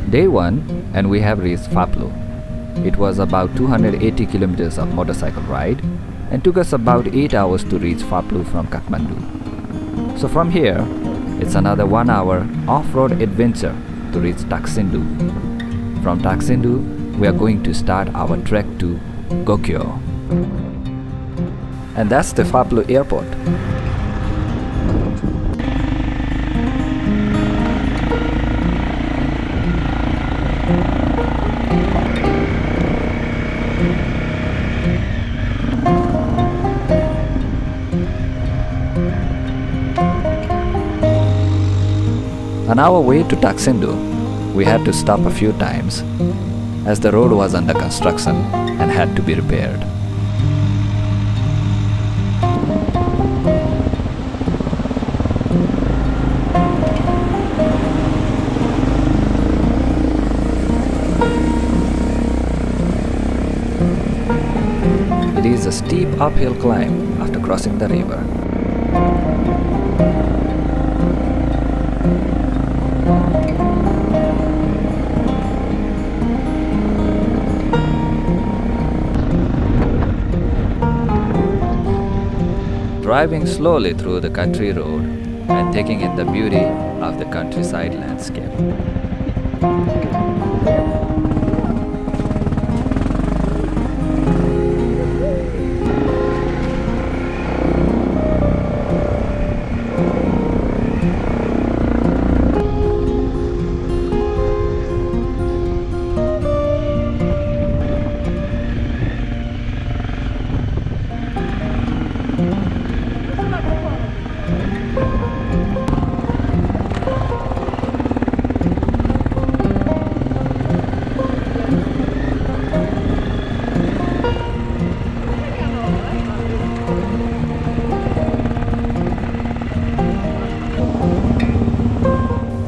Day 1 and we have reached Faplu. It was about 280 kilometers of motorcycle ride and took us about 8 hours to reach Faplu from Kathmandu. So from here, it's another 1 hour off-road adventure to reach Taksindu. From Taksindu, we are going to start our trek to Gokyo. And that's the Faplu airport. On our way to Taksindu, we had to stop a few times as the road was under construction and had to be repaired. It is a steep uphill climb after crossing the river. Driving slowly through the country road and taking in the beauty of the countryside landscape.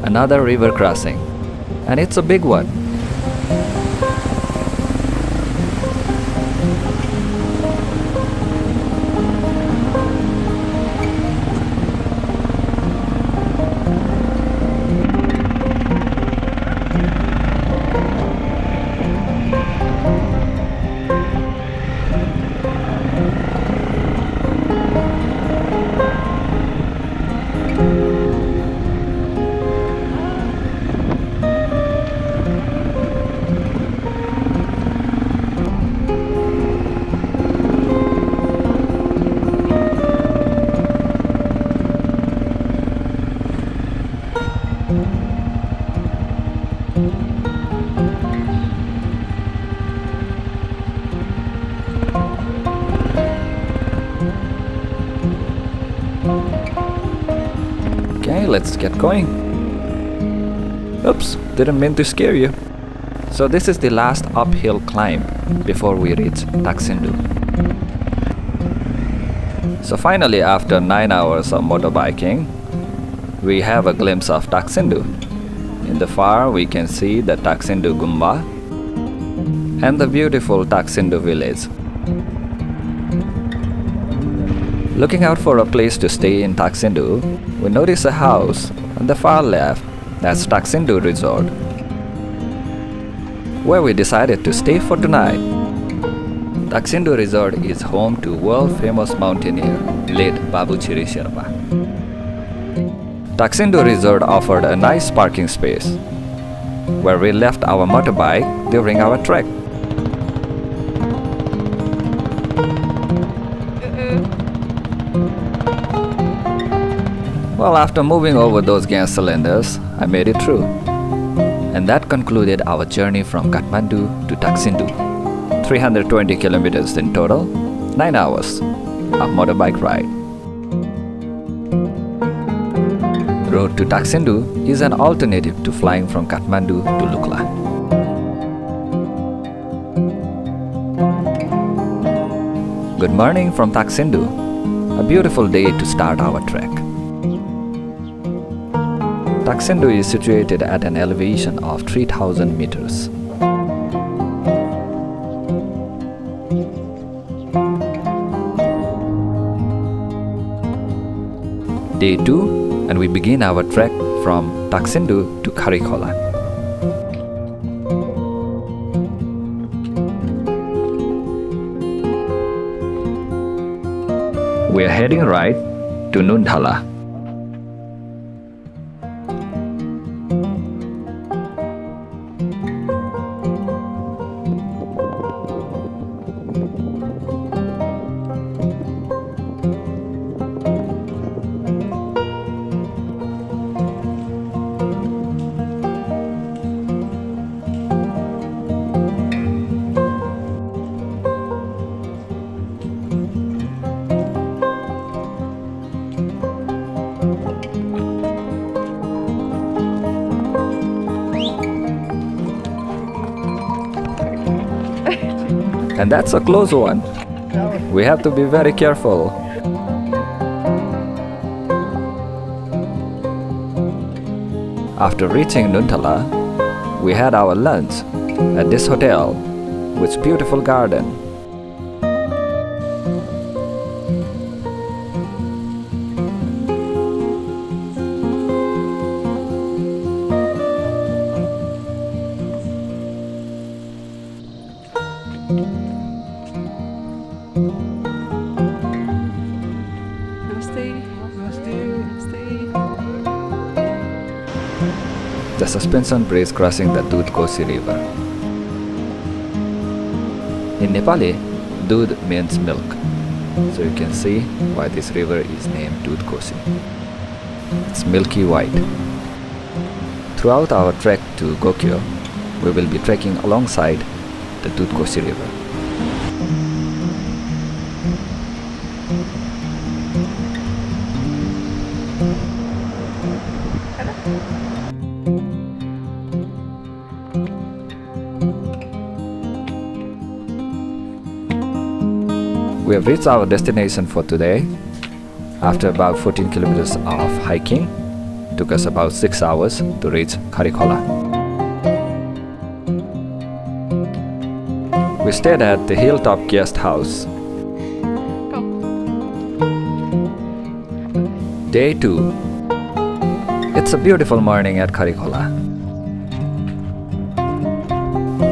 Another river crossing, and it's a big one. Okay, let's get going. Oops, didn't mean to scare you. So this is the last uphill climb before we reach Taksindu. So finally, after 9 hours of motorbiking, we have a glimpse of Taksindu. In the far, we can see the Taksindu Gumba and the beautiful Taksindu village. Looking out for a place to stay in Taksindu, we notice a house on the far left. That's Taksindu Resort, where we decided to stay for the night. Taksindu Resort is home to world-famous mountaineer late Babuchiri Sherpa. Taksindu Resort offered a nice parking space, where we left our motorbike during our trek. Well, after moving over those gas cylinders, I made it through. And that concluded our journey from Kathmandu to Taksindu. 320 kilometers in total, 9 hours of motorbike ride. Road to Taksindu is an alternative to flying from Kathmandu to Lukla. Good morning from Taksindu. A beautiful day to start our trek. Taksindu is situated at an elevation of 3,000 meters. Day 2, and we begin our trek from Taksindu to Karikola. We are heading right to Nunthala. And that's a close one. We have to be very careful. After reaching Nunthala, we had our lunch at this hotel with beautiful garden. The suspension bridge crossing the Dudh Kosi River. In Nepali, Dudh means milk, so you can see why this river is named Dudh Kosi. It's milky white. Throughout our trek to Gokyo, we will be trekking alongside the Dudh Kosi River. We have reached our destination for today. After about 14 kilometers of hiking, took us about 6 hours to reach Karikola. We stayed at the Hilltop Guest House. Day 2. It's a beautiful morning at Karikola.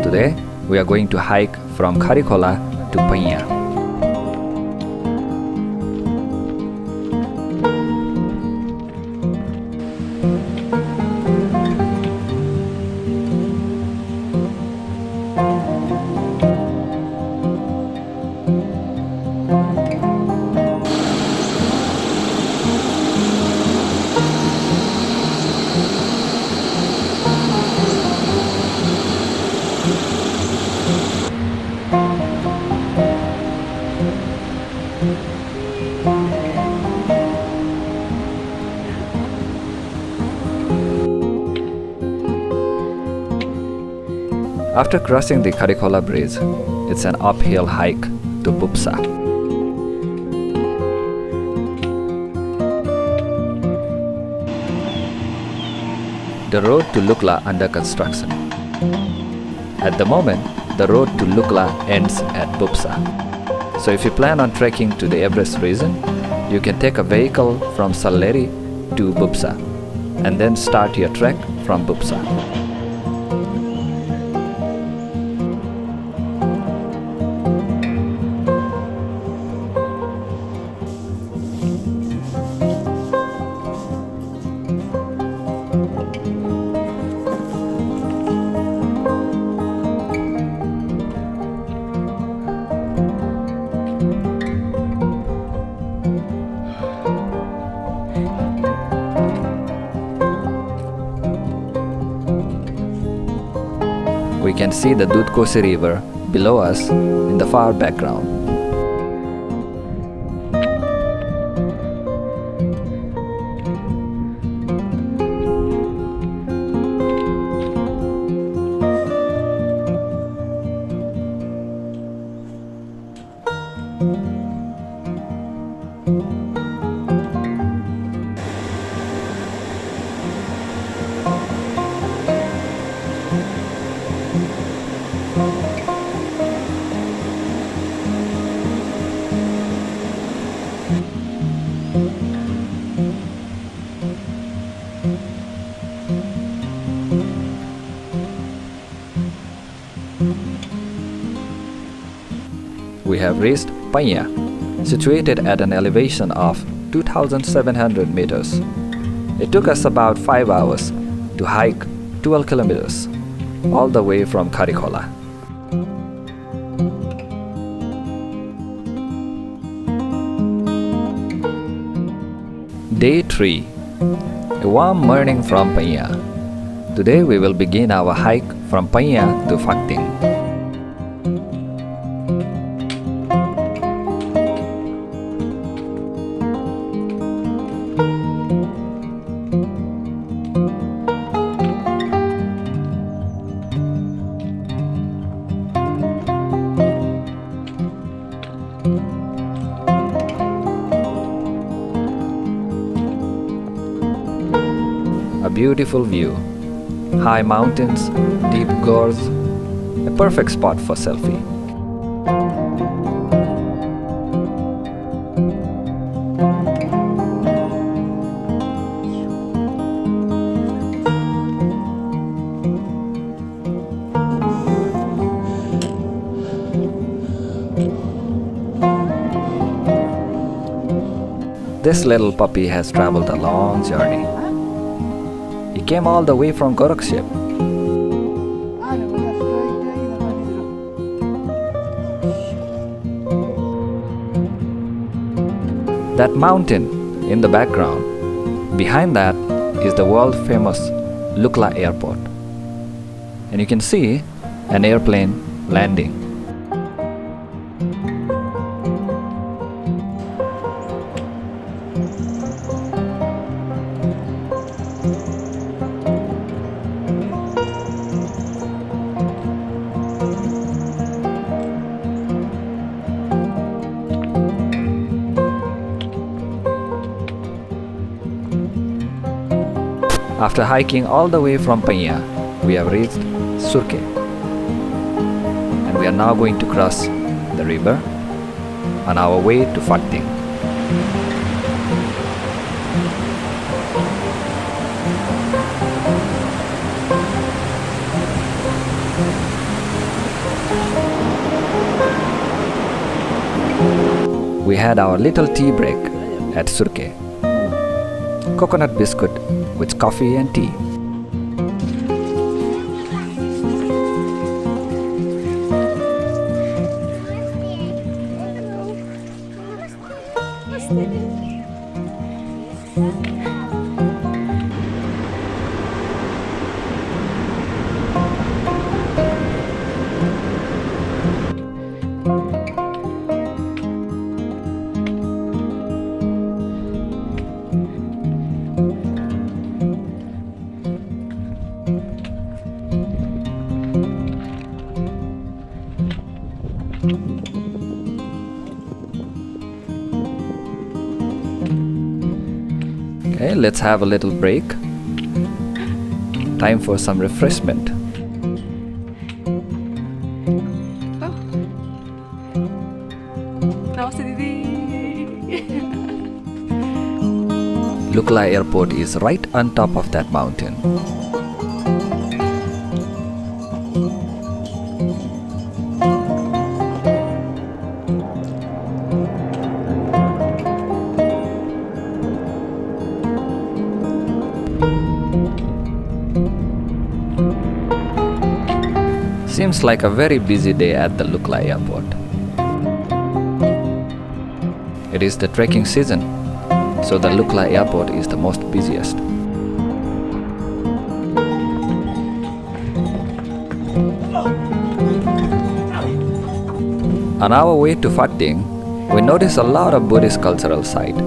Today, we are going to hike from Karikola to Panya. After crossing the Karikola bridge, it's an uphill hike to Bupsa. The road to Lukla under construction. At the moment, the road to Lukla ends at Bupsa. So if you plan on trekking to the Everest region, you can take a vehicle from Salleri to Bupsa and then start your trek from Bupsa. We can see the Dudh Kosi River below us in the far background. We have reached Panya, situated at an elevation of 2,700 meters. It took us about 5 hours to hike 12 kilometers, all the way from Karikola. Day 3. A warm morning from Panya. Today we will begin our hike from Panya to Phakting. A beautiful view, high mountains, deep gorge, a perfect spot for selfie. This little puppy has traveled a long journey. He came all the way from Gorakshep. That mountain in the background, behind that is the world famous Lukla airport. And you can see an airplane landing. After hiking all the way from Panya, we have reached Surke. And we are now going to cross the river on our way to Phakting. We had our little tea break at Surke. Coconut biscuit with coffee and tea. Okay, let's have a little break. Time for some refreshment. Lukla Airport is right on top of that mountain. Seems like a very busy day at the Lukla airport. It is the trekking season, so the Lukla airport is the most busiest. On our way to Phakting, we notice a lot of Buddhist cultural site.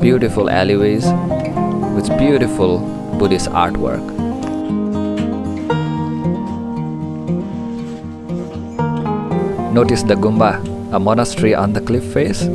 Beautiful alleyways with beautiful Buddhist artwork. Notice the Gumba, a monastery on the cliff face.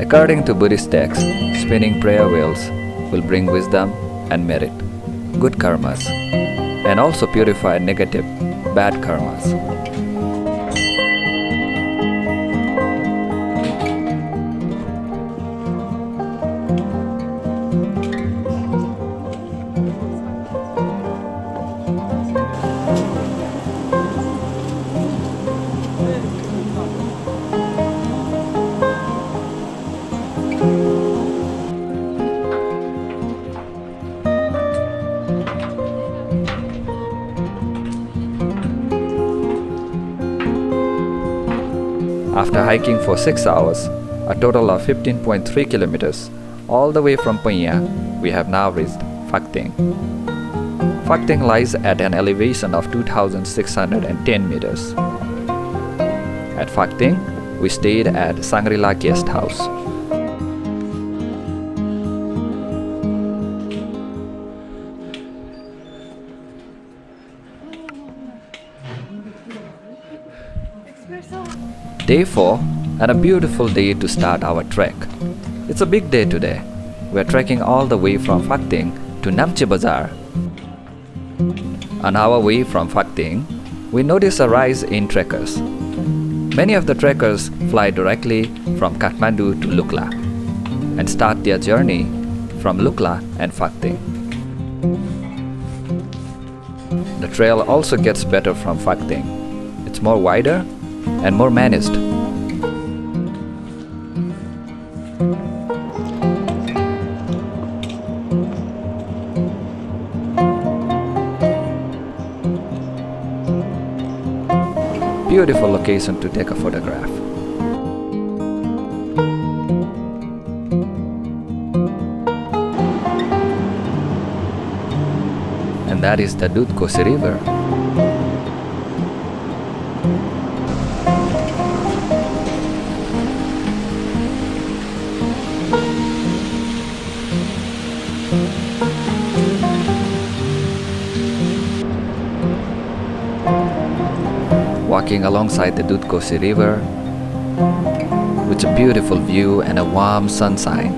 According to Buddhist texts, spinning prayer wheels will bring wisdom and merit, good karmas, and also purify negative, bad karmas. After hiking for 6 hours, a total of 15.3 kilometers, all the way from Punya, we have now reached Phakting. Phakting lies at an elevation of 2,610 meters. At Phakting, we stayed at Shangri-La Guest House. Day 4 and a beautiful day to start our trek. It's a big day today. We are trekking all the way from Phakting to Namche Bazar. On our way from Phakting, we notice a rise in trekkers. Many of the trekkers fly directly from Kathmandu to Lukla and start their journey from Lukla and Phakting. The trail also gets better from Phakting. It's more wider and more managed. Beautiful location to take a photograph. And that is the Dudkosi River. Walking alongside the Dudkosi River with a beautiful view and a warm sunshine,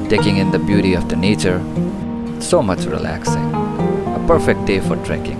taking in the beauty of the nature, so much relaxing. A perfect day for trekking.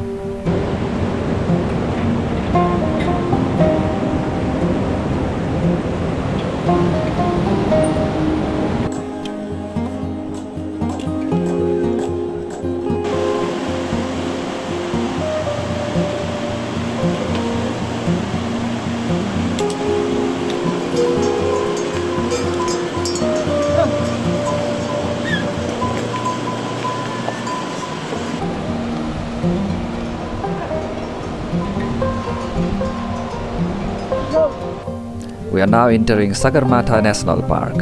We are now entering Sagarmatha National Park.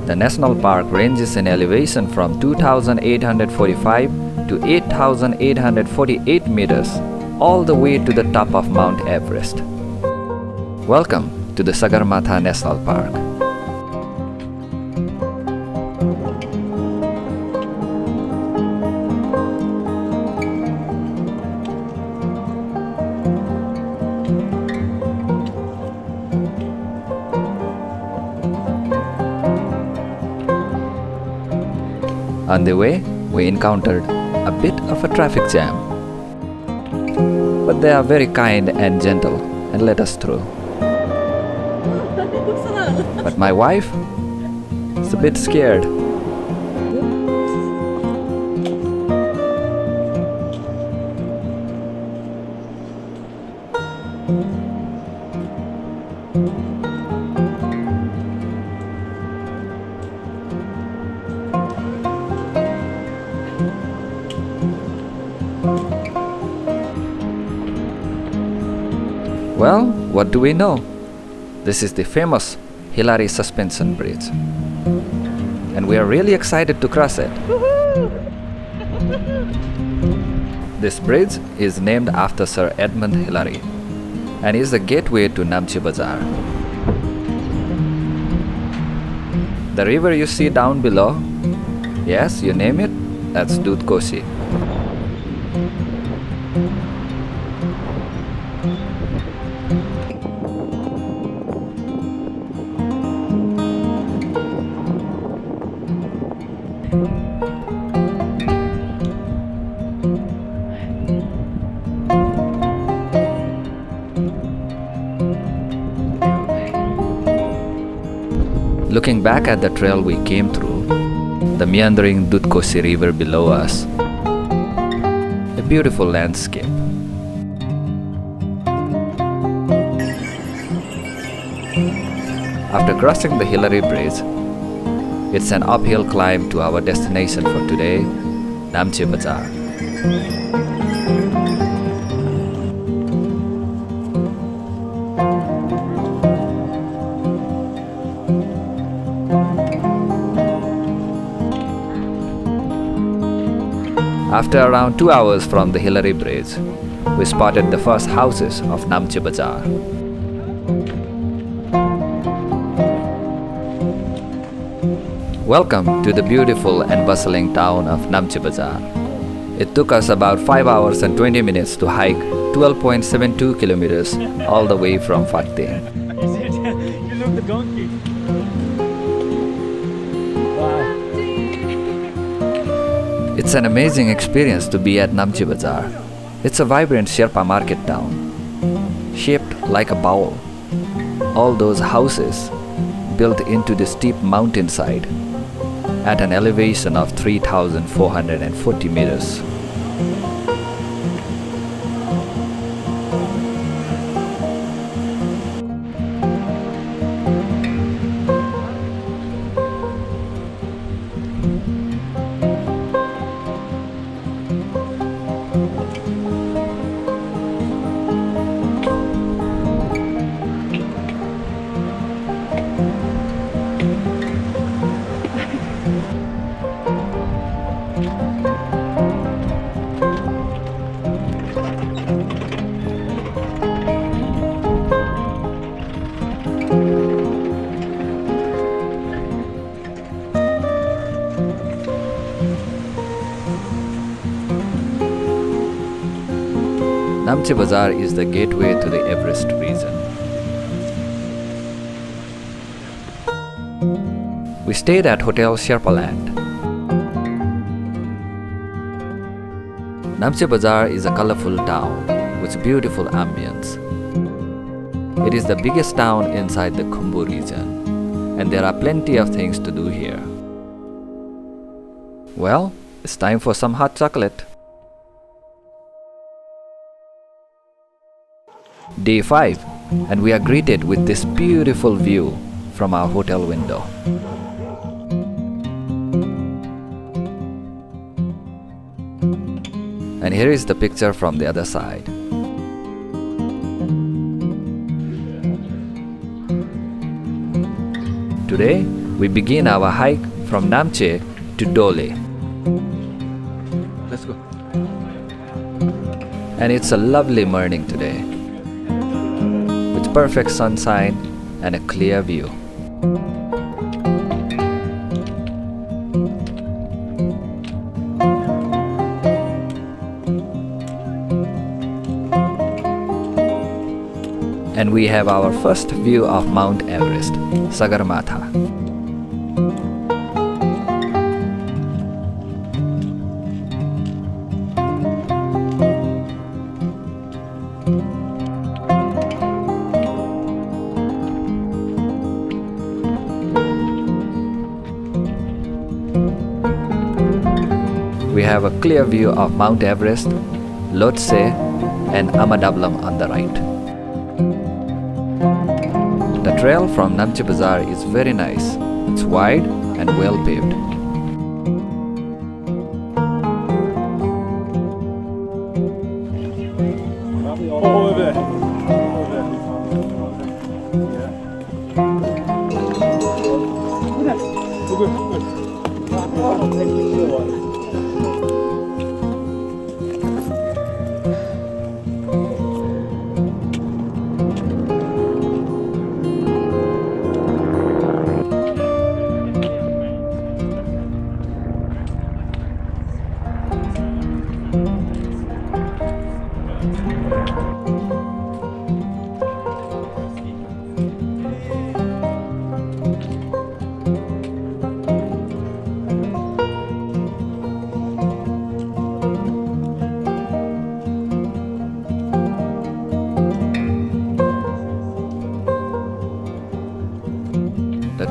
The national park ranges in elevation from 2,845 to 8,848 meters, all the way to the top of Mount Everest. Welcome to the Sagarmatha National Park. On the way, we encountered a bit of a traffic jam. But they are very kind and gentle and let us through. But my wife is a bit scared. Well, what do we know? This is the famous Hillary Suspension Bridge. And we are really excited to cross it. This bridge is named after Sir Edmund Hillary and is the gateway to Namche Bazar. The river you see down below, yes, you name it, that's Dudkosi. Looking back at the trail we came through, the meandering Dutkosi river below us, a beautiful landscape. After crossing the Hillary Bridge, it's an uphill climb to our destination for today, Namche Bazaar. After around 2 hours from the Hillary Bridge, we spotted the first houses of Namche Bazaar. Welcome to the beautiful and bustling town of Namche Bazaar. It took us about 5 hours and 20 minutes to hike 12.72 kilometers all the way from Fateh. You look the donkey. Wow. It's an amazing experience to be at Namche Bazaar. It's a vibrant Sherpa market town, shaped like a bowl. All those houses built into the steep mountainside at an elevation of 3,440 meters. Namche Bazaar is the gateway to the Everest region. We stayed at Hotel Sherpaland. Namche Bazaar is a colorful town with beautiful ambience. It is the biggest town inside the Khumbu region, and there are plenty of things to do here. Well, it's time for some hot chocolate. Day 5, and we are greeted with this beautiful view from our hotel window. And here is the picture from the other side. Today, we begin our hike from Namche to Dole. Let's go. And it's a lovely morning today, with perfect sunshine and a clear view. And we have our first view of Mount Everest, Sagarmatha. We have a clear view of Mount Everest, Lhotse, and Amadablam on the right. The trail from Namche Bazaar is very nice. It's wide and well paved. Over there.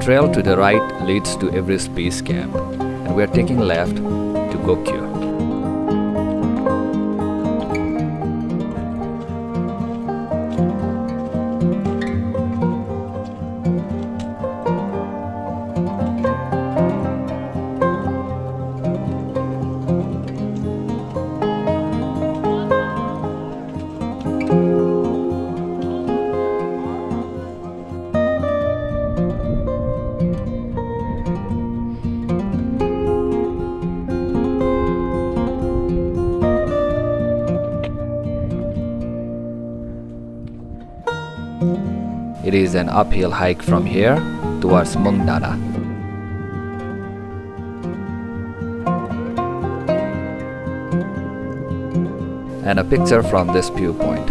trail to the right leads to Everest Base Camp, and we are taking left to Gokyo. It is an uphill hike from here towards Mungdana. And a picture from this viewpoint,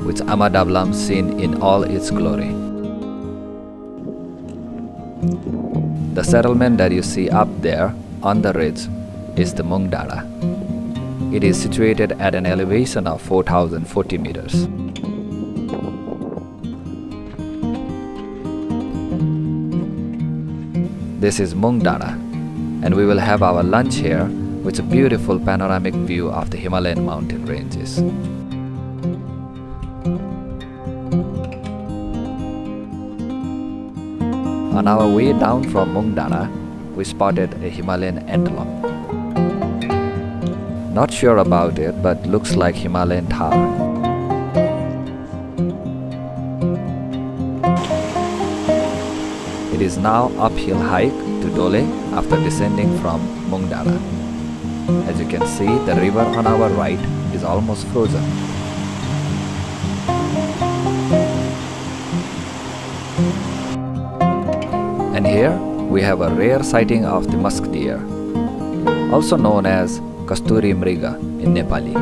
with Amadablam seen in all its glory. The settlement that you see up there on the ridge is the Mungdana. It is situated at an elevation of 4,040 meters. This is Mungdana, and we will have our lunch here with a beautiful panoramic view of the Himalayan mountain ranges. On our way down from Mungdana, we spotted a Himalayan antelope. Not sure about it, but looks like Himalayan Thar. It is now uphill hike to Dole after descending from Mungdana. As you can see, the river on our right is almost frozen. And here we have a rare sighting of the musk deer, also known as Kasturi Mriga in Nepali.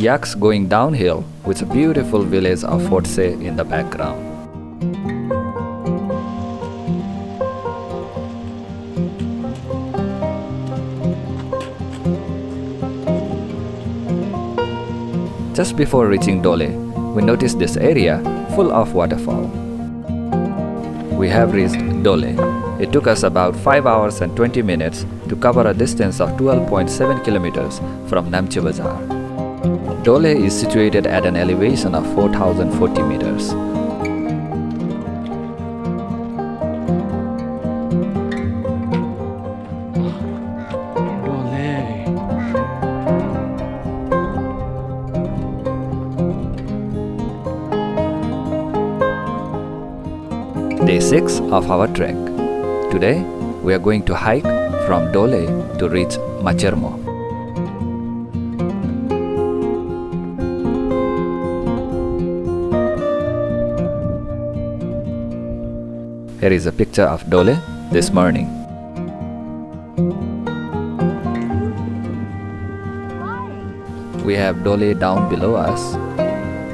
Yaks going downhill with a beautiful village of Fortse in the background. Just before reaching Dole, we noticed this area full of waterfall. We have reached Dole. It took us about 5 hours and 20 minutes to cover a distance of 12.7 kilometers from Namche Bazar. Dole is situated at an elevation of 4,040 meters. Day 6 of our trek. Today, we are going to hike from Dole to reach Machermo. Here is a picture of Dole this morning. We have Dole down below us,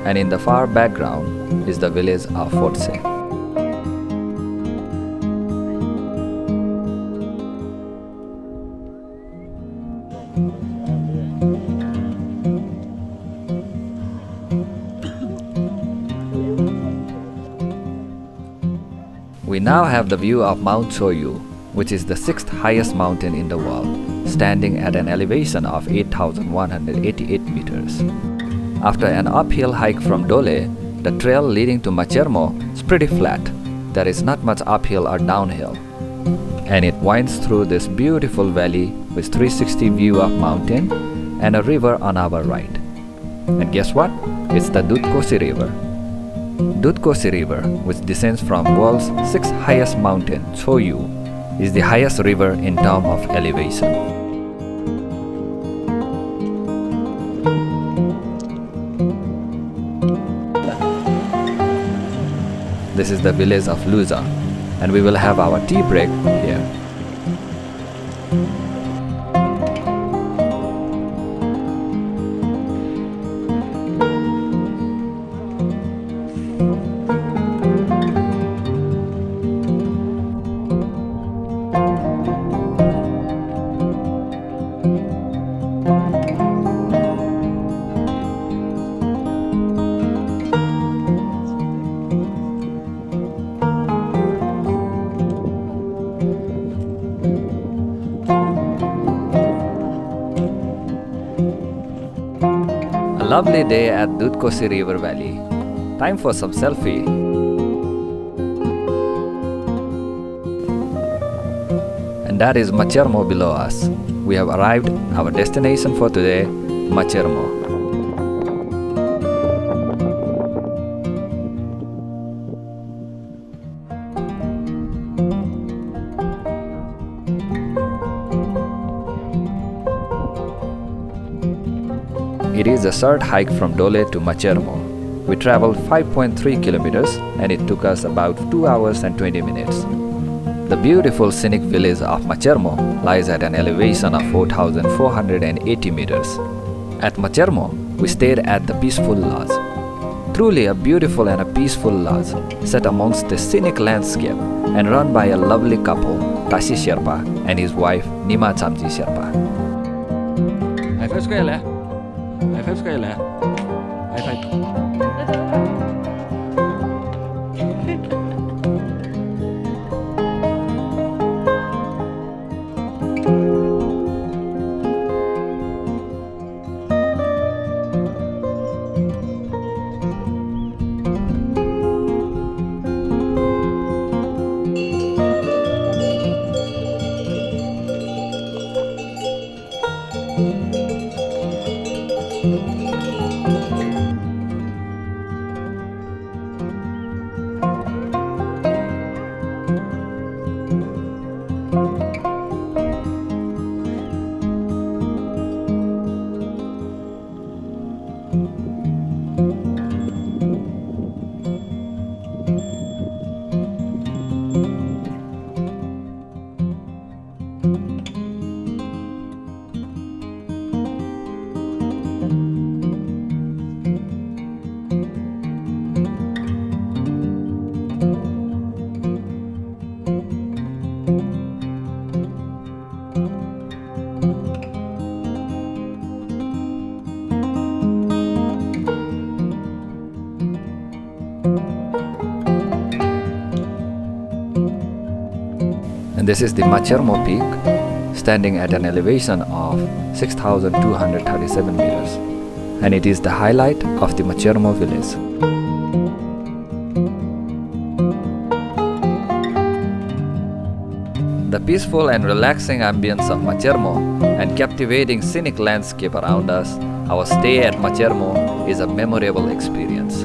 and in the far background is the village of Fortse. We now have the view of Mount Soyu, which is the 6th highest mountain in the world, standing at an elevation of 8,188 meters. After an uphill hike from Dole, the trail leading to Machermo is pretty flat. There is not much uphill or downhill, and it winds through this beautiful valley with 360 view of mountain and a river on our right. And guess what? It's the Dutkosi River. Dudkosi River, which descends from world's sixth highest mountain, Choyu, is the highest river in terms of elevation. This is the village of Luza, and we will have our tea break here. A lovely day at Dudkosi River Valley. Time for some selfie. And that is Machermo below us. We have arrived our destination for today, Machermo. It is a short hike from Dole to Machermo. We traveled 5.3 kilometers and it took us about 2 hours and 20 minutes. The beautiful scenic village of Machermo lies at an elevation of 4,480 meters. At Machermo, we stayed at the Peaceful Lodge. Truly a beautiful and a peaceful lodge set amongst the scenic landscape and run by a lovely couple, Tashi Sherpa and his wife Nima Chamji Sherpa. High five sekali ya. High five sekali ya. High five. And this is the Machermo Peak, standing at an elevation of 6,237 meters. And it is the highlight of the Machermo village. The peaceful and relaxing ambience of Machermo and captivating scenic landscape around us, our stay at Machermo is a memorable experience.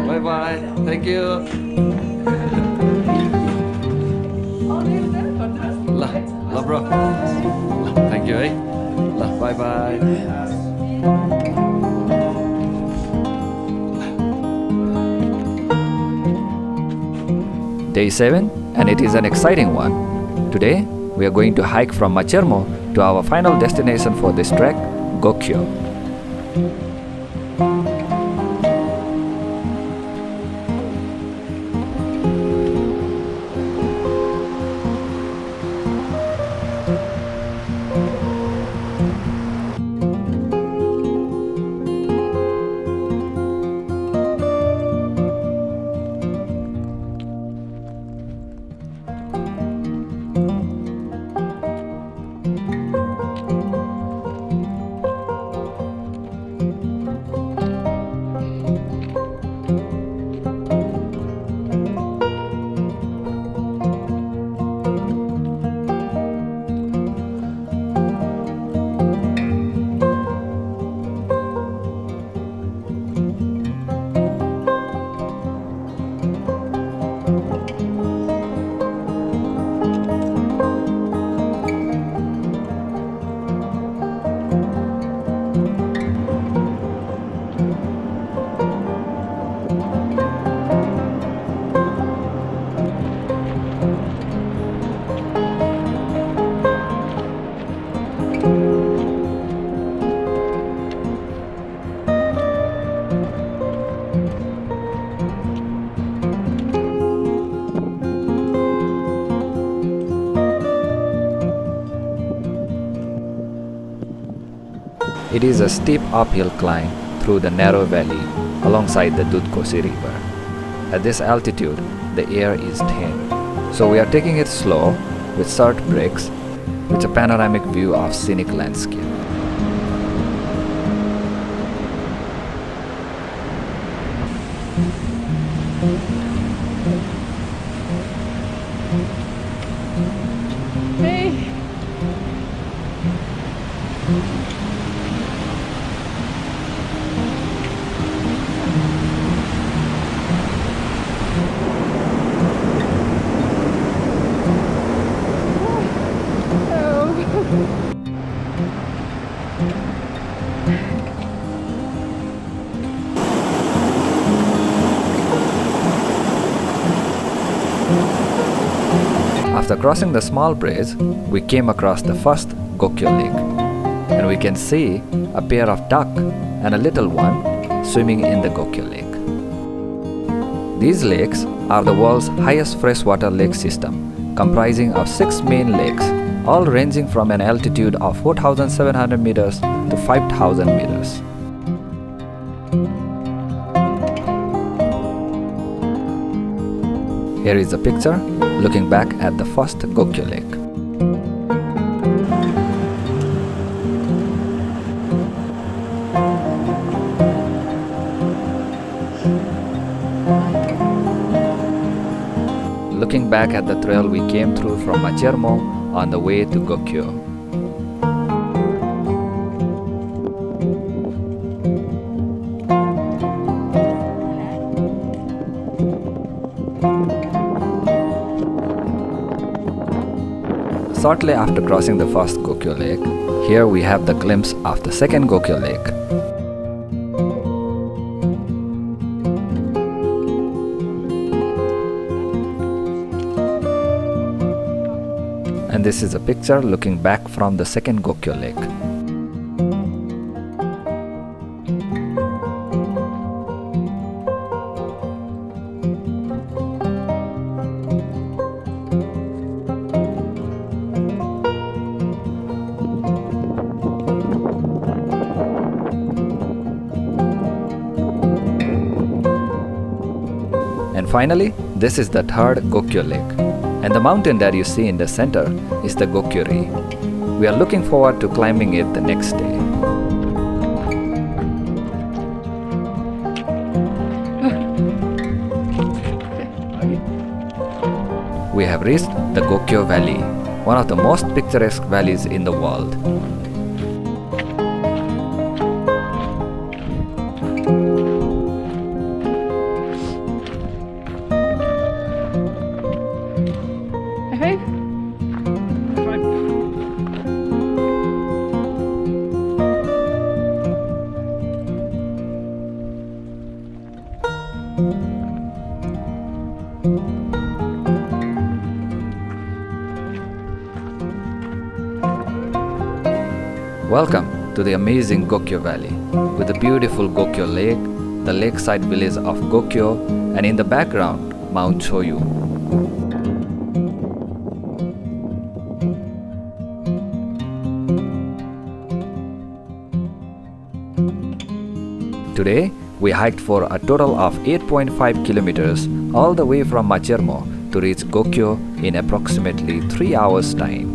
Bye bye. Thank you. Lah bro. Thank you, eh? Lah, bye bye. Day 7, and it is an exciting one. Today, we are going to hike from Machermo to our final destination for this trek, Gokyo. It is a steep uphill climb through the narrow valley alongside the Dudhkosi river. At this altitude, the air is thin, so we are taking it slow with short breaks with a panoramic view of scenic landscape. Hey. After crossing the small bridge, we came across the first Gokyo Lake, and we can see a pair of duck and a little one swimming in the Gokyo Lake. These lakes are the world's highest freshwater lake system, comprising of 6 main lakes, all ranging from an altitude of 4,700 meters to 5,000 meters. Here is a picture looking back at the first Gokyo Lake. Looking back at the trail we came through from Machermo on the way to Gokyo. Shortly after crossing the first Gokyo Lake, here we have the glimpse of the second Gokyo Lake. And this is a picture looking back from the second Gokyo Lake. And finally, this is the third Gokyo Lake, and the mountain that you see in the center is the Gokyori. We are looking forward to climbing it the next day. We have reached the Gokyo Valley, one of the most picturesque valleys in the world. Welcome to the amazing Gokyo Valley, with the beautiful Gokyo Lake, the lakeside village of Gokyo, and in the background, Mount Choyu. Today, we hiked for a total of 8.5 kilometers all the way from Machermo to reach Gokyo in approximately 3 hours' time.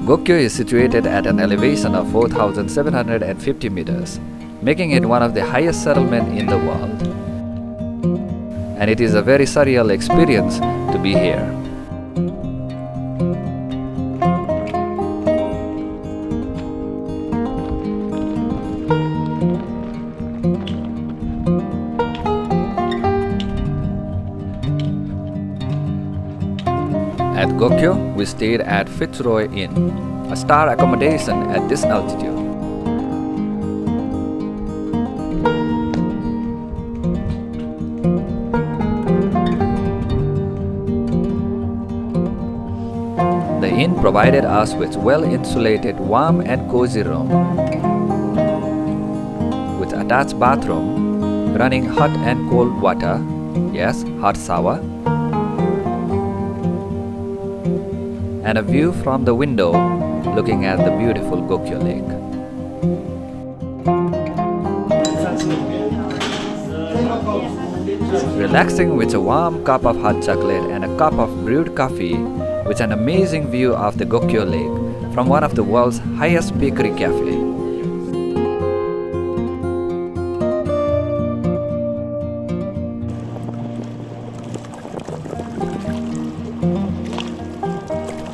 Gokyo is situated at an elevation of 4,750 meters, making it one of the highest settlements in the world. And it is a very surreal experience to be here. At Gokyo, we stayed at Fitzroy Inn, a star accommodation at this altitude. The inn provided us with well-insulated, warm and cozy room with attached bathroom, running hot and cold water, yes, hot shower, and a view from the window looking at the beautiful Gokyo Lake. Relaxing with a warm cup of hot chocolate and a cup of brewed coffee with an amazing view of the Gokyo Lake from one of the world's highest bakery cafe.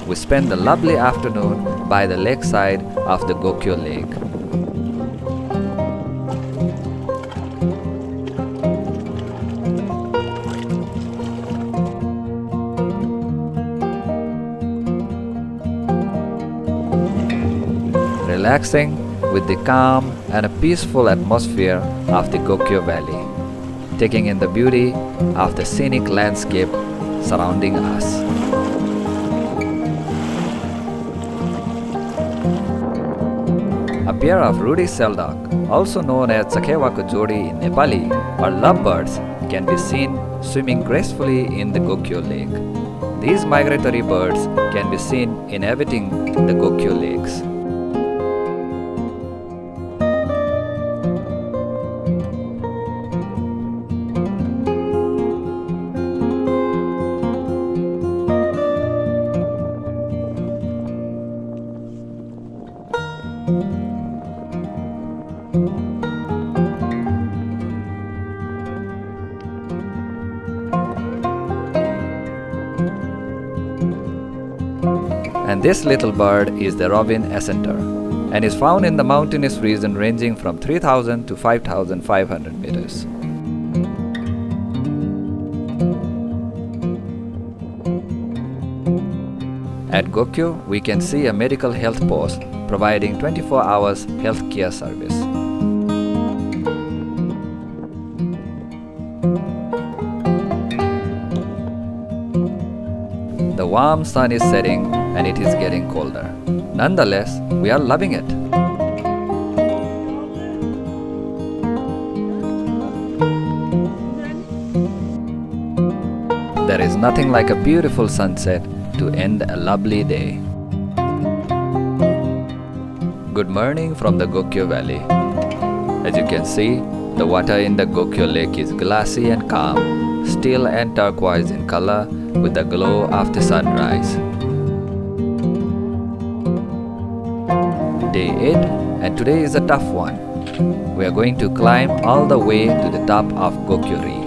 We spent the lovely afternoon by the lakeside of the Gokyo Lake. Relaxing with the calm and a peaceful atmosphere of the Gokyo Valley, taking in the beauty of the scenic landscape surrounding us. A pair of ruddy seldock, also known as Sakewako Jodi in Nepali or lovebirds, can be seen swimming gracefully in the Gokyo Lake. These migratory birds can be seen inhabiting the Gokyo Lakes. And this little bird is the robin accentor and is found in the mountainous region ranging from 3,000 to 5,500 meters. At Gokyo, we can see a medical health post providing 24 hours health care service. The warm sun is setting and it is getting colder. Nonetheless, we are loving it. There is nothing like a beautiful sunset to end a lovely day. Good morning from the Gokyo Valley. As you can see, the water in the Gokyo Lake is glassy and calm, still and turquoise in color with the glow of the sunrise. Day 8, and today is a tough one. We are going to climb all the way to the top of Gokyo-ri.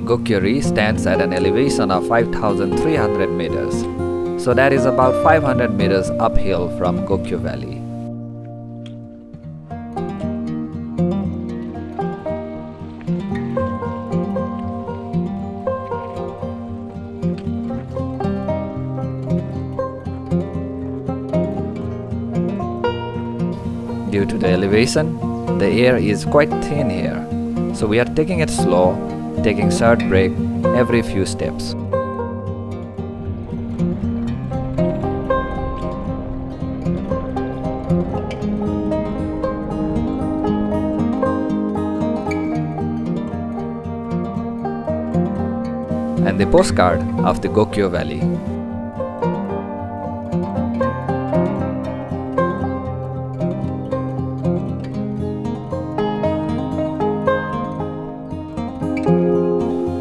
Gokyo-ri stands at an elevation of 5,300 meters, so that is about 500 meters uphill from Gokyo Valley. Due to the elevation, the air is quite thin here, so we are taking it slow, taking short break every few steps. And the postcard of the Gokyo Valley.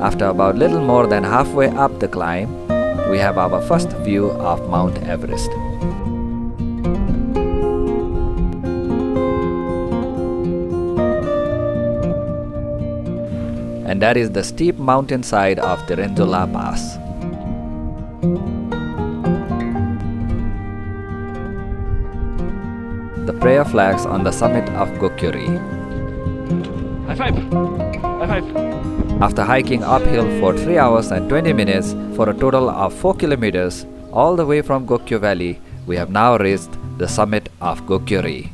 After about little more than halfway up the climb, we have our first view of Mount Everest. And that is the steep mountainside of the Renjola Pass. The prayer flags on the summit of Gokyo-ri. High five! High five! After hiking uphill for 3 hours and 20 minutes for a total of 4 kilometers all the way from Gokyo Valley, we have now reached the summit of Gokyo-ri.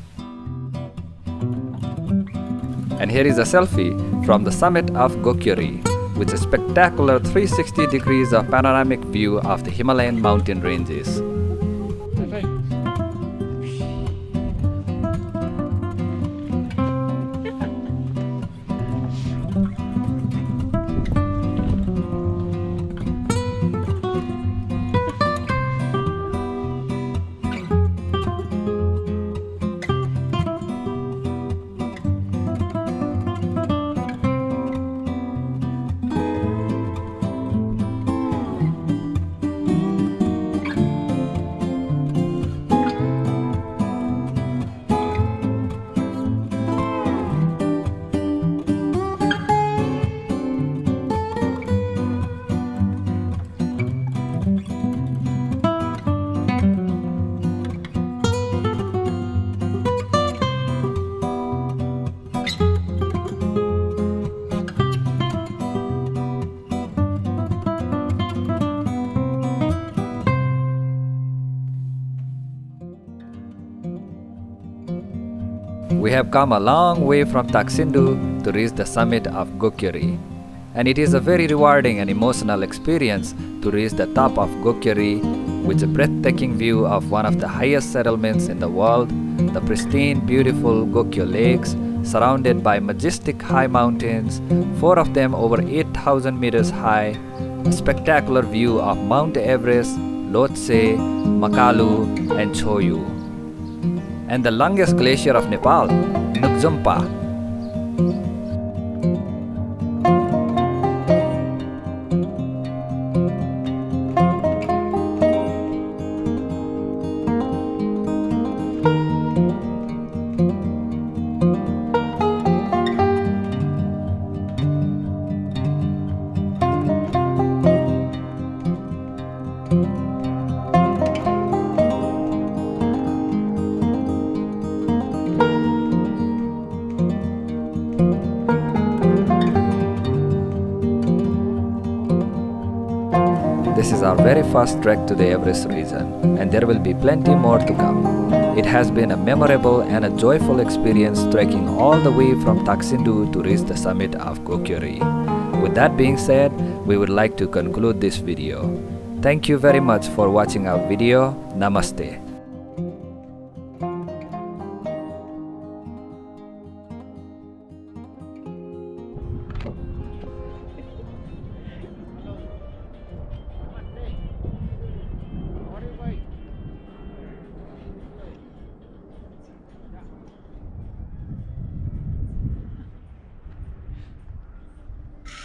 And here is a selfie from the summit of Gokyori, with a spectacular 360 degrees of panoramic view of the Himalayan mountain ranges. High five. We have come a long way from Taksindu to reach the summit of Gokyori, and it is a very rewarding and emotional experience to reach the top of Gokyori with a breathtaking view of one of the highest settlements in the world, the pristine, beautiful Gokyo Lakes, surrounded by majestic high mountains, 4 of them over 8,000 meters high, a spectacular view of Mount Everest, Lhotse, Makalu, and Choyu, and the longest glacier of Nepal, Nukjumpa. This is our very first trek to the Everest region, and there will be plenty more to come. It has been a memorable and a joyful experience trekking all the way from Taksindu to reach the summit of Gokyori. With that being said, we would like to conclude this video. Thank you very much for watching our video. Namaste.